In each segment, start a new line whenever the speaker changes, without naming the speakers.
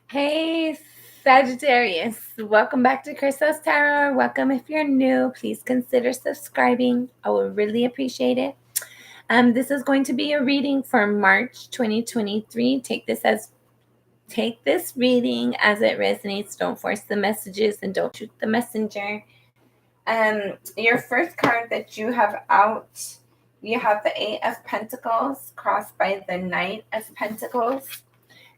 Hey, Sagittarius. Welcome back to Crystal's Tarot. Welcome if you're new. Please consider subscribing. I would really appreciate it. This is going to be a reading for March 2023. Take this reading as it resonates. Don't force the messages and don't shoot the messenger. Your first card that you have out, you have the Eight of Pentacles crossed by the Knight of Pentacles.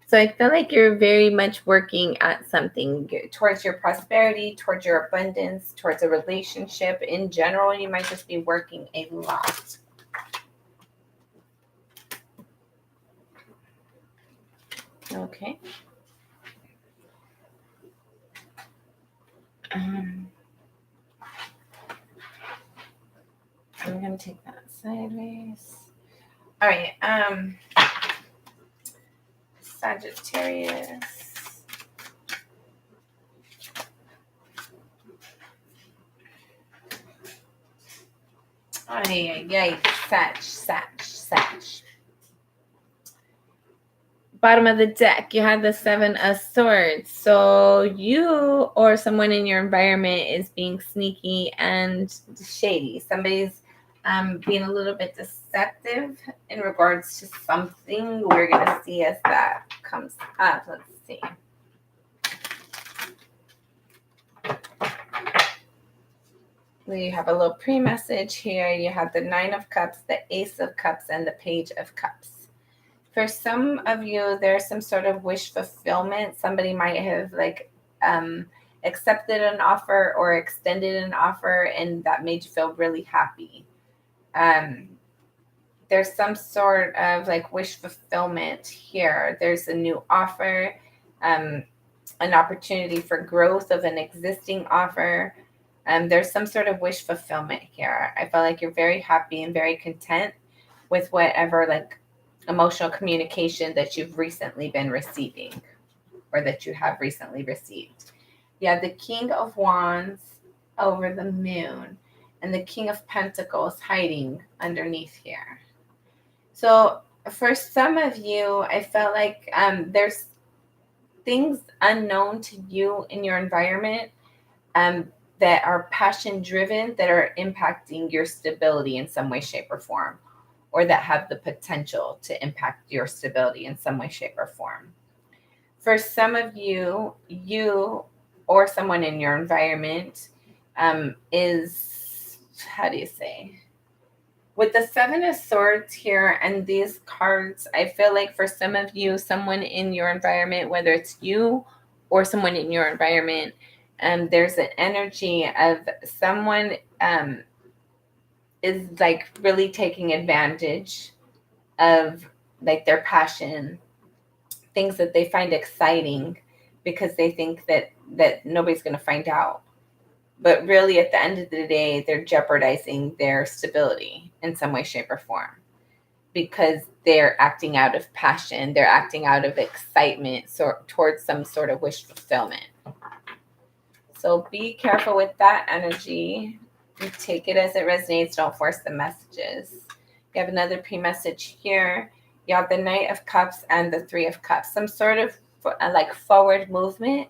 So I feel like you're very much working at something towards your prosperity, towards your abundance, towards a relationship. In general, you might just be working a lot. Okay. I'm going to take that sideways. All right. Sagittarius. Yay, Sag. Bottom of the deck, you have the Seven of Swords. So you or someone in your environment is being sneaky and shady. Somebody's being a little bit deceptive in regards to something. We're going to see as that comes up. Let's see. You have a little pre-message here. You have the Nine of Cups, the Ace of Cups, and the Page of Cups. For some of you, there's some sort of wish fulfillment. Somebody might have accepted an offer or extended an offer, and that made you feel really happy. There's some sort of wish fulfillment here. There's a new offer, an opportunity for growth of an existing offer. There's some sort of wish fulfillment here. I feel like you're very happy and very content with whatever emotional communication that you've recently been receiving or that you have recently received. You have the King of Wands over the Moon and the King of Pentacles hiding underneath here. So for some of you, I felt like there's things unknown to you in your environment that are passion driven, that are impacting your stability in some way, shape, or form, or that have the potential to impact your stability in some way, shape, or form. For some of you, you or someone in your environment is, how do you say? With the Seven of Swords here and these cards, I feel like for some of you, someone in your environment, whether it's you or someone in your environment, there's an energy of someone is really taking advantage of their passion, things that they find exciting because they think that nobody's going to find out. But really, at the end of the day, they're jeopardizing their stability in some way, shape, or form because they're acting out of passion. They're acting out of excitement towards some sort of wish fulfillment. So be careful with that energy. You take it as it resonates. Don't force the messages. You have another pre-message here. You have the Knight of Cups and the Three of Cups. Some sort of forward movement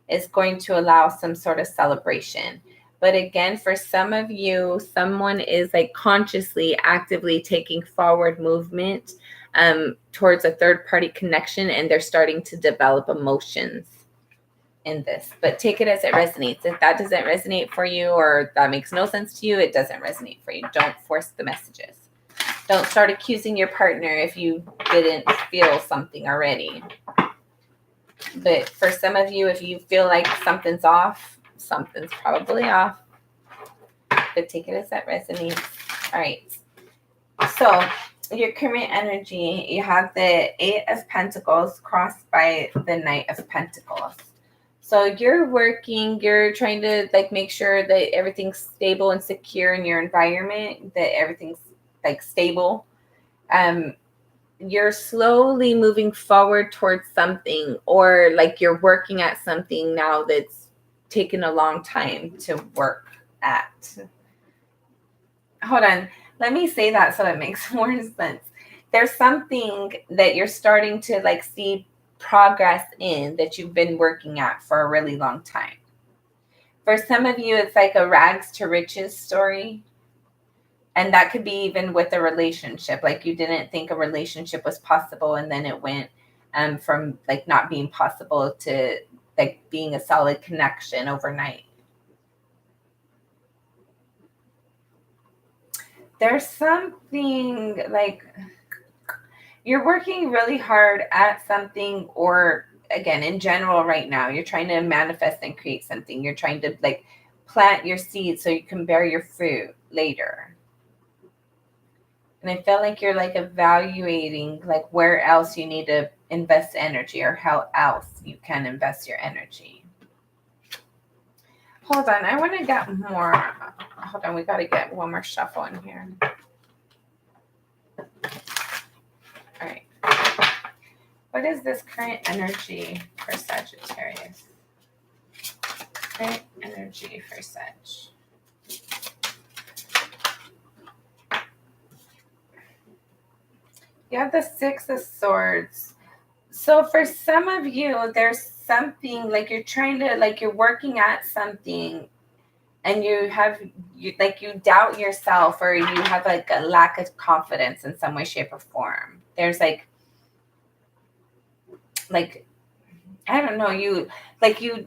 is going to allow some sort of celebration. But again, for some of you, someone is consciously, actively taking forward movement towards a third-party connection, and they're starting to develop emotions in this. But take it as it resonates. If that doesn't resonate for you or that makes no sense to you, it doesn't resonate for you. Don't force the messages. Don't start accusing your partner if you didn't feel something already. But for some of you, if you feel like something's off, something's probably off. But take it as that resonates. All right. So your current energy, you have the Eight of Pentacles crossed by the Knight of Pentacles. So you're working, you're trying to make sure that everything's stable and secure in your environment, that everything's stable. You're slowly moving forward towards something, or you're working at something now that's taken a long time to work at. Hold on. Let me say that so it makes more sense. There's something that you're starting to see progress in that you've been working at for a really long time. For some of you, it's like a rags to riches story. And that could be even with a relationship. Like you didn't think a relationship was possible, and then it went from like not being possible to like being a solid connection overnight. There's something like you're working really hard at something, or again, in general right now, you're trying to manifest and create something. You're trying to like plant your seeds so you can bear your fruit later. And I feel like you're like evaluating like where else you need to invest energy or how else you can invest your energy. Hold on, I want to get more. Hold on, we got to get one more shuffle in here. All right. What is this current energy for Sagittarius? Current energy for Sag. You have the Six of Swords. So for some of you, there's something like you're trying to, like you're working at something and you doubt yourself, or you have like a lack of confidence in some way, shape, or form. There's like, I don't know, you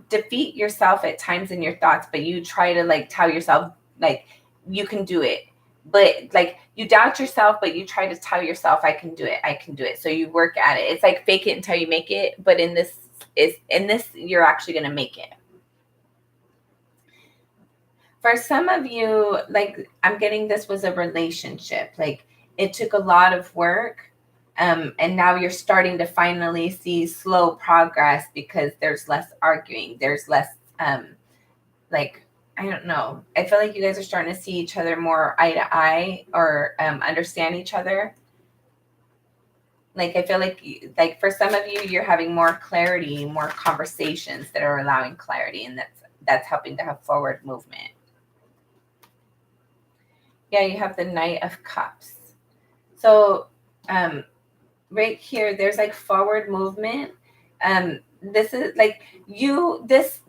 defeat yourself at times in your thoughts, but you try to like tell yourself like you can do it. But like you doubt yourself, but you try to tell yourself, I can do it. So you work at it. It's like fake it until you make it. But in this, you're actually going to make it. For some of you, like I'm getting this was a relationship. Like it took a lot of work. And now you're starting to finally see slow progress because there's less arguing. There's less I don't know. I feel like you guys are starting to see each other more eye to eye, or understand each other. Like I feel like for some of you, you're having more clarity, more conversations that are allowing clarity, and that's helping to have forward movement. Yeah, you have the Knight of Cups. So right here, there's like forward movement. This is like this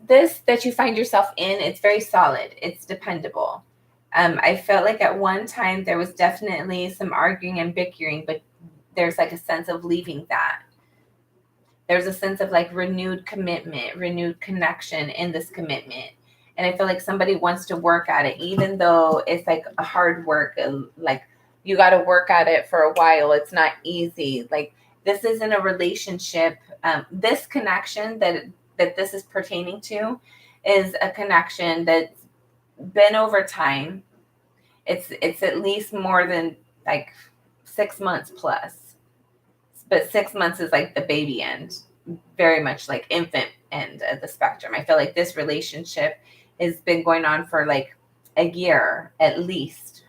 that you find yourself in, it's very solid, it's dependable. I felt like at one time there was definitely some arguing and bickering, but there's like a sense of leaving that. There's a sense of like renewed commitment, renewed connection in this commitment. And I feel like somebody wants to work at it, even though it's like a hard work, like you got to work at it for a while. It's not easy. Like this isn't a relationship. This connection that this is pertaining to is a connection that's been over time. It's at least more than like 6 months plus, but 6 months is like the baby end, very much like infant end of the spectrum. I feel like this relationship has been going on for like a year at least.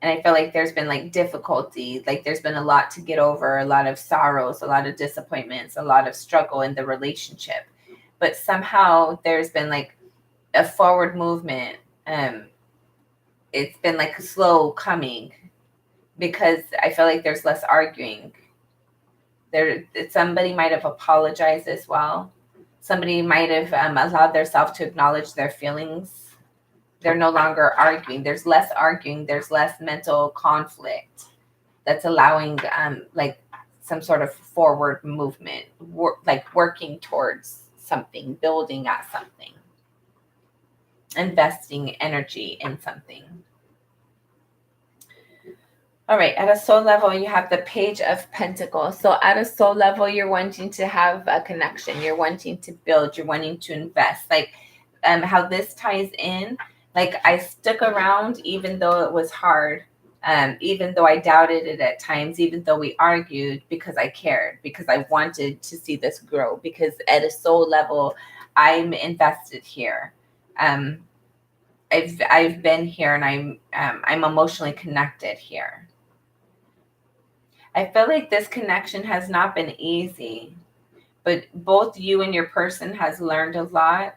And I feel like there's been like difficulty, like there's been a lot to get over, a lot of sorrows, a lot of disappointments, a lot of struggle in the relationship. But somehow there's been like a forward movement. It's been like slow coming because I feel like there's less arguing. Somebody might have apologized as well. Somebody might have allowed themselves to acknowledge their feelings. They're no longer arguing. There's less arguing. There's less mental conflict that's allowing like some sort of forward movement, like working towards something, building at something, investing energy in something. All right, at a soul level, you have the Page of Pentacles. So at a soul level, you're wanting to have a connection. You're wanting to build. You're wanting to invest. Like how this ties in. Like I stuck around even though it was hard, even though I doubted it at times, even though we argued, because I cared, because I wanted to see this grow, because at a soul level, I'm invested here. I've been here, and I'm emotionally connected here. I feel like this connection has not been easy, but both you and your person has learned a lot.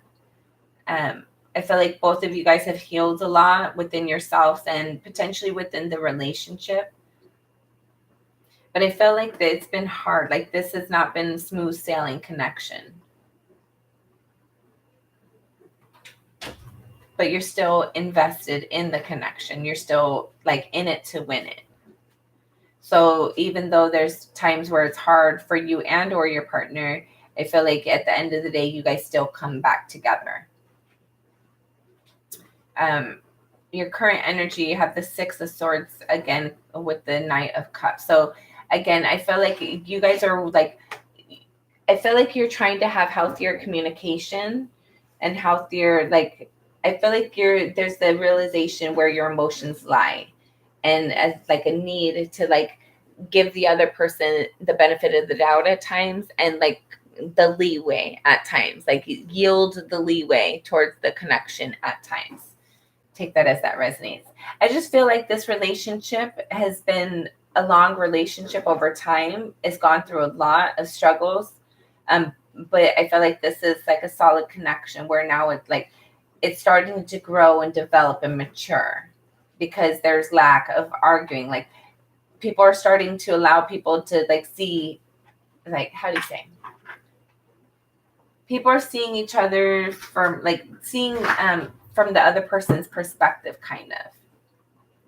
I feel like both of you guys have healed a lot within yourselves and potentially within the relationship. But I feel like that it's been hard. Like this has not been smooth sailing connection. But you're still invested in the connection. You're still like in it to win it. So even though there's times where it's hard for you and or your partner, I feel like at the end of the day, you guys still come back together. Your current energy, you have the Six of Swords again with the Knight of Cups. So again, I feel like you guys are like, I feel like you're trying to have healthier communication and healthier, like, I feel like there's the realization where your emotions lie, and as like a need to like give the other person the benefit of the doubt at times, and like the leeway at times, like yield the leeway towards the connection at times. Take that as that resonates. I just feel like this relationship has been a long relationship over time. It's gone through a lot of struggles. But I feel like this is like a solid connection where now it's like it's starting to grow and develop and mature because there's lack of arguing. Like people are starting to allow people to like see, like, how do you say? People are seeing each other from like seeing from the other person's perspective, kind of.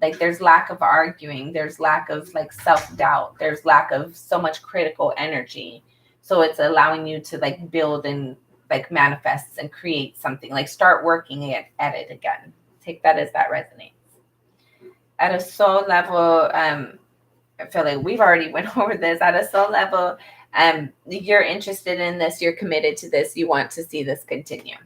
Like there's lack of arguing, there's lack of like self-doubt, there's lack of so much critical energy. So it's allowing you to like build and like manifest and create something, like start working at it again. Take that as that resonates. At a soul level, I feel like we've already went over this. At a soul level, you're interested in this, you're committed to this, you want to see this continue.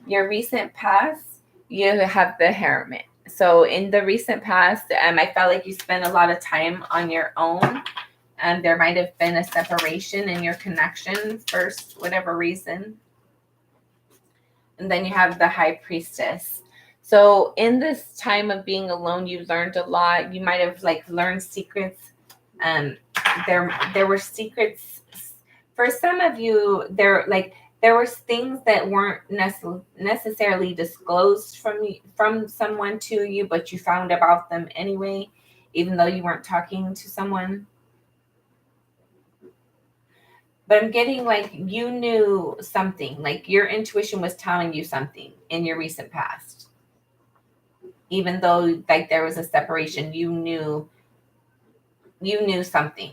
Your recent past, you have the Hermit. So in the recent past, I felt like you spent a lot of time on your own. There might have been a separation in your connection for whatever reason. And then you have the High Priestess. So in this time of being alone, you learned a lot. You might have like learned secrets. There were secrets for some of you. There was things that weren't necessarily disclosed from someone to you, but you found about them anyway, even though you weren't talking to someone. But I'm getting like you knew something, like your intuition was telling you something in your recent past. Even though like there was a separation, you knew something.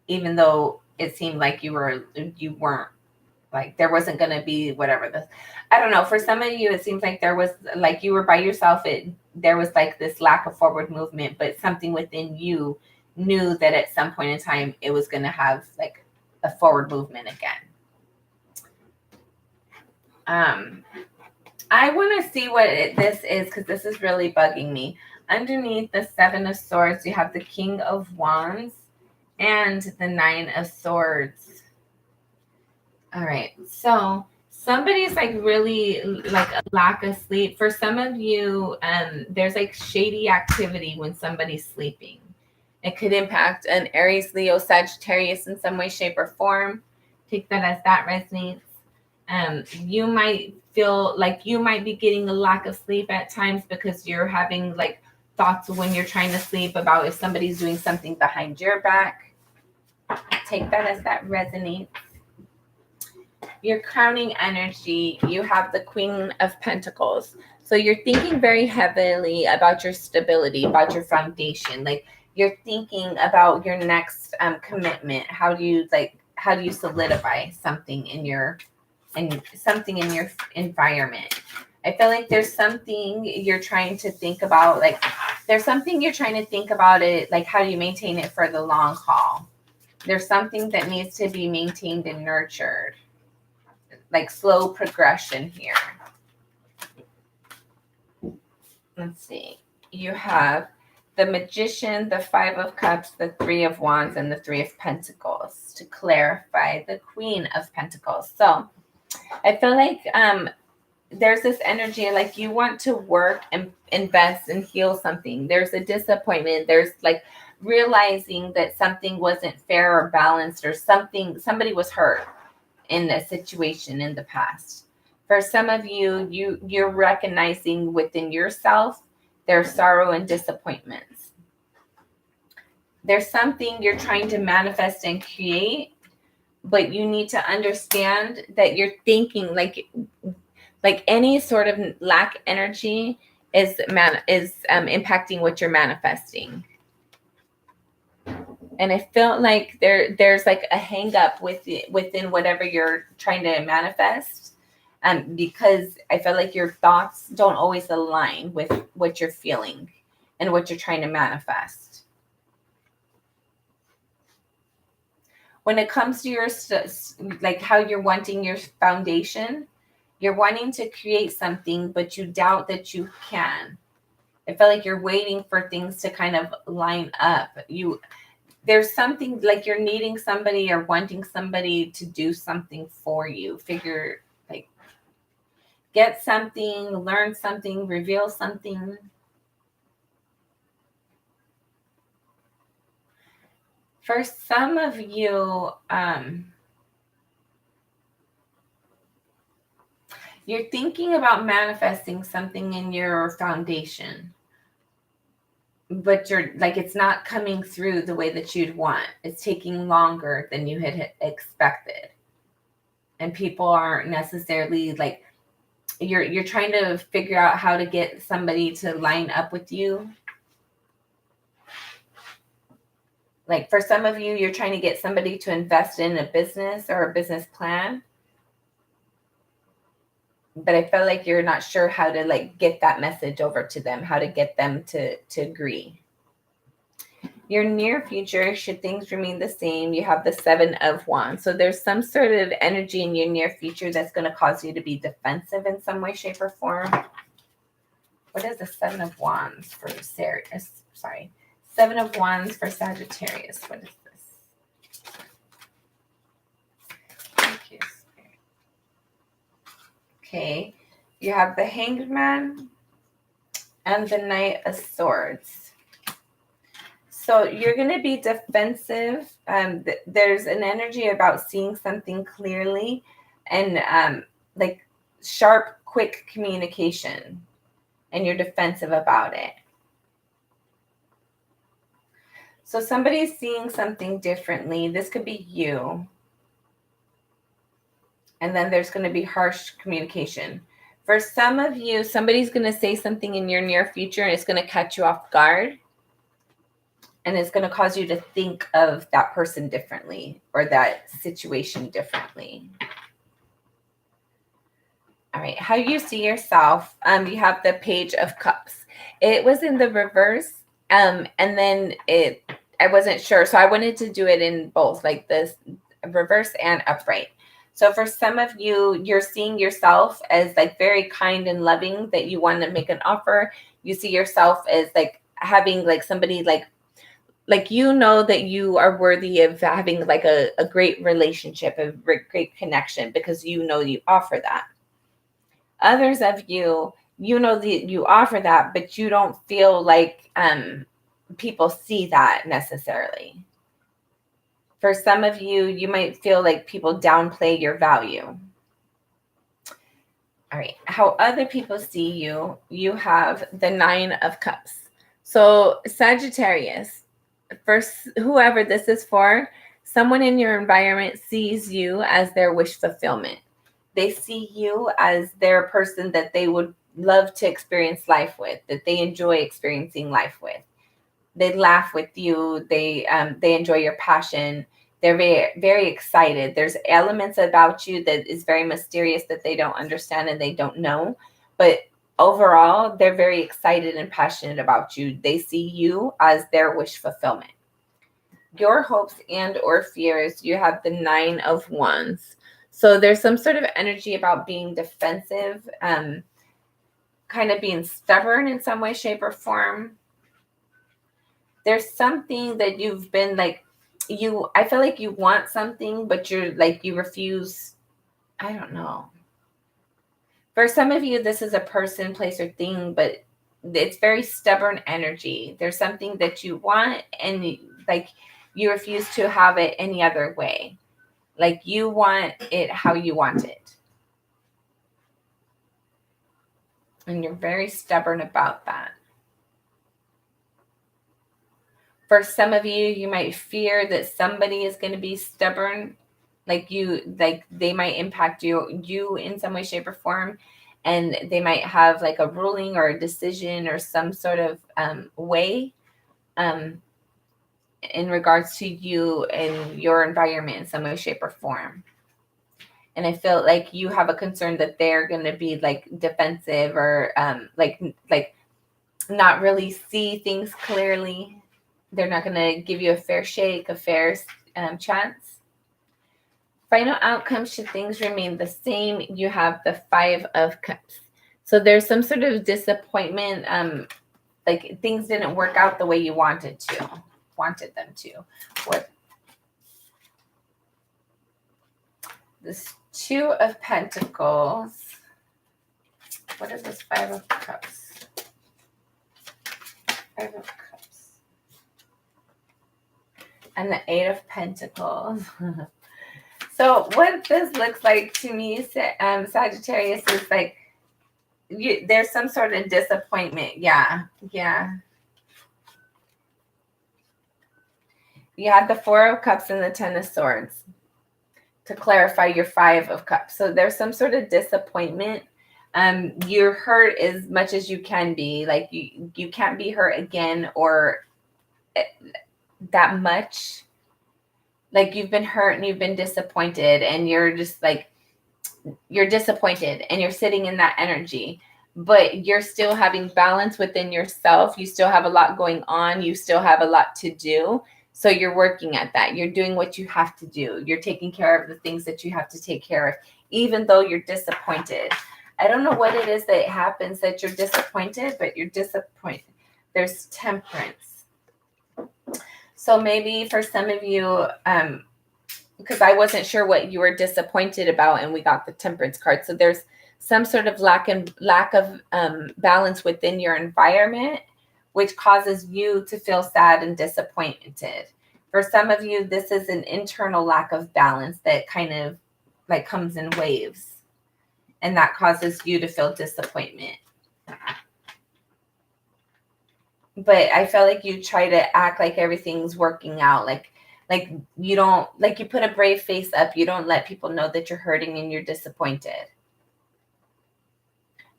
Even though it seemed like you weren't, like there wasn't going to be whatever this, I don't know. For some of you, it seems like there was like you were by yourself. There was like this lack of forward movement, but something within you knew that at some point in time it was going to have like a forward movement again. I want to see what this is because this is really bugging me. Underneath the Seven of Swords, you have the King of Wands and the Nine of Swords. All right, so somebody's like really like a lack of sleep. For some of you, there's like shady activity when somebody's sleeping. It could impact an Aries, Leo, Sagittarius in some way, shape, or form. Take that as that resonates. You might feel like you might be getting a lack of sleep at times because you're having like thoughts when you're trying to sleep about if somebody's doing something behind your back. Take that as that resonates. Your crowning energy, you have the Queen of Pentacles. So you're thinking very heavily about your stability, about your foundation. Like you're thinking about your next commitment. How do you solidify something in your environment? I feel like there's something you're trying to think about. Like there's something you're trying to think about it. Like how do you maintain it for the long haul? There's something that needs to be maintained and nurtured. Like slow progression here. Let's see. You have the Magician, the Five of Cups, the Three of Wands, and the Three of Pentacles to clarify the Queen of Pentacles. So I feel like there's this energy like you want to work and invest and heal something. There's a disappointment. There's like realizing that something wasn't fair or balanced or somebody was hurt in a situation in the past. For some of you, you're recognizing within yourself there's sorrow and disappointments. There's something you're trying to manifest and create, but you need to understand that you're thinking like any sort of lack energy is impacting what you're manifesting. And I felt like there's like a hang up within whatever you're trying to manifest, because I feel like your thoughts don't always align with what you're feeling and what you're trying to manifest. When it comes to your like how you're wanting your foundation, you're wanting to create something, but you doubt that you can. I feel like you're waiting for things to kind of line up. There's something like you're needing somebody or wanting somebody to do something for you. Figure like get something, learn something, reveal something. For some of you, you're thinking about manifesting something in your foundation, but you're like, it's not coming through the way that you'd want. It's taking longer than you had expected. And people aren't necessarily like, you're trying to figure out how to get somebody to line up with you. Like for some of you, you're trying to get somebody to invest in a business or a business plan. But I feel like you're not sure how to like get that message over to them, how to get them to agree. Your near future, should things remain the same, you have the 7 of Wands. So there's some sort of energy in your near future that's going to cause you to be defensive in some way, shape, or form. What is the 7 of Wands for Sagittarius? Sorry. 7 of Wands for Sagittarius. What is this? Thank you, Spirit. Okay. You have the Hanged Man and the Knight of Swords. So you're going to be defensive. There's an energy about seeing something clearly and like sharp, quick communication. And you're defensive about it. So somebody's seeing something differently. This could be you. And then there's going to be harsh communication. For some of you, somebody's going to say something in your near future and it's going to catch you off guard. And it's going to cause you to think of that person differently or that situation differently. All right, how you see yourself. You have the Page of Cups. It was in the reverse, and then I wasn't sure, so I wanted to do it in both, like this reverse and upright. So for some of you, you're seeing yourself as like very kind and loving, that you want to make an offer. You see yourself as like having like somebody like you know that you are worthy of having like a great relationship, a great connection, because you know you offer that. Others of you, you know that you offer that, but you don't feel like people see that necessarily. For some of you, you might feel like people downplay your value. All right, how other people see you, you have the 9 of Cups. So Sagittarius, first, whoever this is for, someone in your environment sees you as their wish fulfillment. They see you as their person that they would love to experience life with, that they enjoy experiencing life with. They laugh with you. They enjoy your passion. They're very, very excited. There's elements about you that is very mysterious that they don't understand and they don't know. But overall, they're very excited and passionate about you. They see you as their wish fulfillment. Your hopes and or fears, you have the 9 of Wands. So there's some sort of energy about being defensive, kind of being stubborn in some way, shape, or form. There's something that you've been like, I feel like you want something, but you're like, you refuse. I don't know. For some of you, this is a person, place, or thing, but it's very stubborn energy. There's something that you want and like you refuse to have it any other way. Like you want it how you want it. And you're very stubborn about that. For some of you, you might fear that somebody is going to be stubborn, like they might impact you in some way, shape, or form, and they might have like a ruling or a decision or some sort of way um, in regards to you and your environment in some way, shape, or form. And I feel like you have a concern that they're going to be like defensive or like not really see things clearly. They're not going to give you a fair shake, a fair chance. Final outcome, should things remain the same, you have the 5 of Cups. So there's some sort of disappointment, like things didn't work out the way you wanted them to. What this 2 of Pentacles. What is this 5 of Cups? 5 of Cups. And the 8 of Pentacles. So what this looks like to me, Sagittarius, is like there's some sort of disappointment. Yeah. You had the 4 of Cups and the 10 of Swords to clarify your 5 of Cups. So there's some sort of disappointment. You're hurt as much as you can be. Like you can't be hurt again or that much. Like you've been hurt and you've been disappointed and you're just like, you're disappointed and you're sitting in that energy, but you're still having balance within yourself. You still have a lot going on. You still have a lot to do. So you're working at that. You're doing what you have to do. You're taking care of the things that you have to take care of, even though you're disappointed. I don't know what it is that happens that you're disappointed, but you're disappointed. There's Temperance. So maybe for some of you, because I wasn't sure what you were disappointed about, and we got the Temperance card. So there's some sort of lack of balance within your environment, which causes you to feel sad and disappointed. For some of you, this is an internal lack of balance that kind of like comes in waves, and that causes you to feel disappointment. But I feel like you try to act like everything's working out, like you don't, like you put a brave face up. You don't let people know that you're hurting and you're disappointed.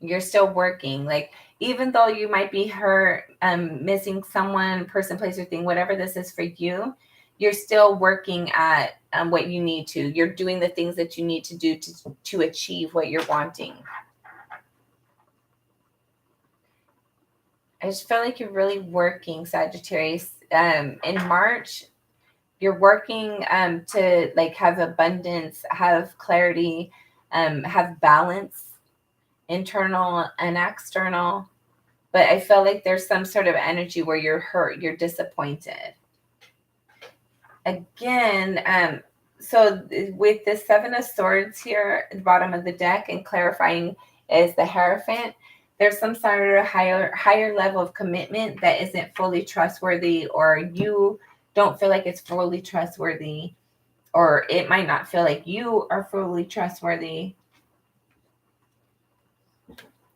You're still working. Like, even though you might be hurt, missing someone, person, place, or thing, whatever this is for you, you're still working at what you need to. You're doing the things that you need to do to achieve what you're wanting. I just feel like you're really working, Sagittarius. In March, you're working to like have abundance, have clarity, have balance, internal and external. But I feel like there's some sort of energy where you're hurt, you're disappointed. Again, so with the 7 of Swords here at the bottom of the deck and clarifying is the Hierophant, there's some sort of higher level of commitment that isn't fully trustworthy, or you don't feel like it's fully trustworthy, or it might not feel like you are fully trustworthy.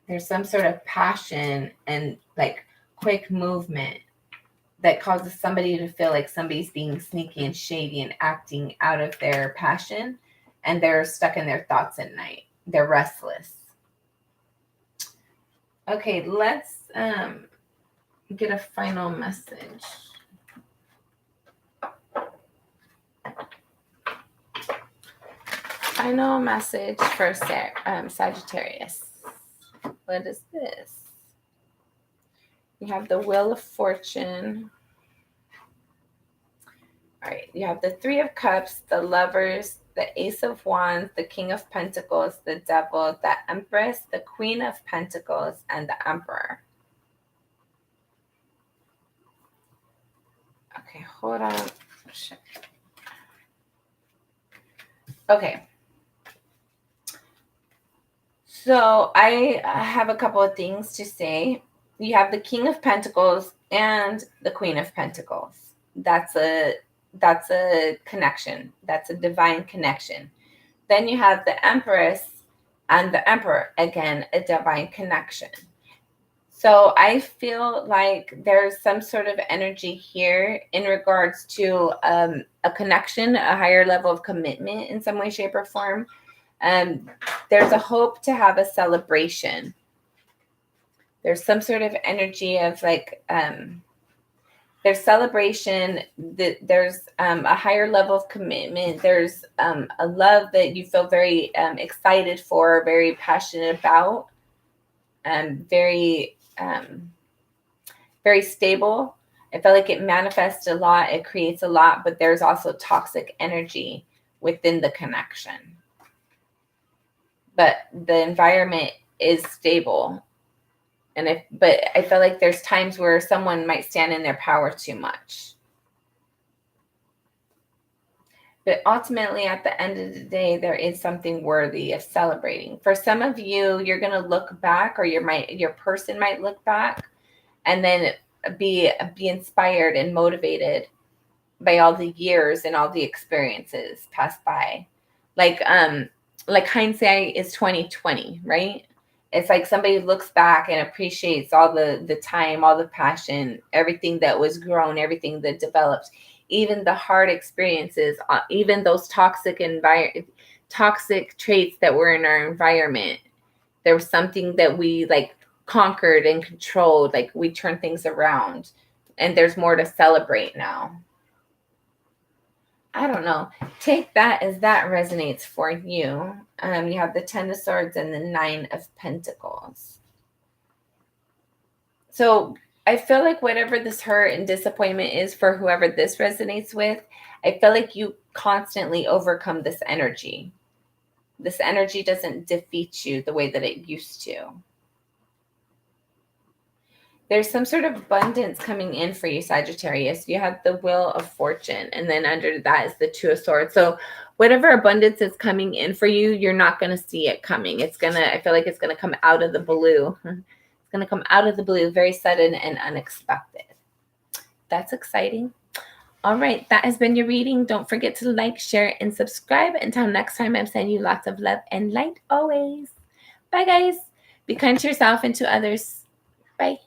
There's some sort of passion and like quick movement that causes somebody to feel like somebody's being sneaky and shady and acting out of their passion, and they're stuck in their thoughts at night. They're restless. Okay, let's get a final message. Final message for Sagittarius. What is this? You have the Wheel of Fortune. All right, you have the 3 of Cups, the Lovers, the Ace of Wands, the King of Pentacles, the Devil, the Empress, the Queen of Pentacles, and the Emperor. Okay, hold on. Shit. Okay. So I have a couple of things to say. You have the King of Pentacles and the Queen of Pentacles. That's a connection. That's a divine connection. Then you have the Empress and the Emperor. Again, a divine connection. So I feel like there's some sort of energy here in regards to a connection, a higher level of commitment in some way, shape, or form. There's a hope to have a celebration. There's some sort of energy of like, there's celebration, there's a higher level of commitment, there's a love that you feel very excited for, very passionate about, very very stable. I feel like it manifests a lot, it creates a lot, but there's also toxic energy within the connection. But the environment is stable. But I feel like there's times where someone might stand in their power too much. But ultimately, at the end of the day, there is something worthy of celebrating. For some of you, you're going to look back, or your person might look back, and then be inspired and motivated by all the years and all the experiences passed by. Like hindsight is 2020, right? It's like somebody looks back and appreciates all the time, all the passion, everything that was grown, everything that developed, even the hard experiences, even those toxic traits that were in our environment. There was something that we like conquered and controlled, like we turned things around, and there's more to celebrate now. I don't know. Take that as that resonates for you. You have the 10 of Swords and the 9 of Pentacles. So I feel like whatever this hurt and disappointment is for whoever this resonates with, I feel like you constantly overcome this energy. This energy doesn't defeat you the way that it used to. There's some sort of abundance coming in for you, Sagittarius. You have the Wheel of Fortune, and then under that is the 2 of Swords. So whatever abundance is coming in for you, you're not going to see it coming. I feel like it's going to come out of the blue. It's going to come out of the blue, very sudden and unexpected. That's exciting. All right, that has been your reading. Don't forget to like, share, and subscribe. Until next time, I'm sending you lots of love and light always. Bye, guys. Be kind to yourself and to others. Bye.